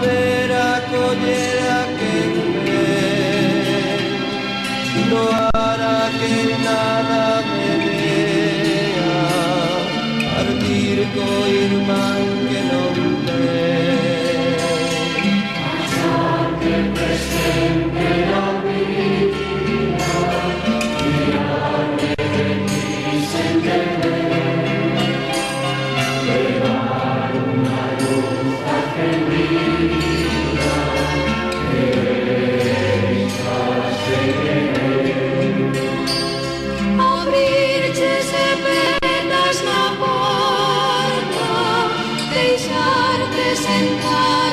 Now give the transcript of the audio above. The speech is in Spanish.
vera collera quen ve, no hará que nada me vea, partir co irmán que non ve. Pasante, presente, la vida, mirarme de ti sin temer, llevar una luz encendida, dejarse querer. Abrirche se penas na porta, deixarte sentar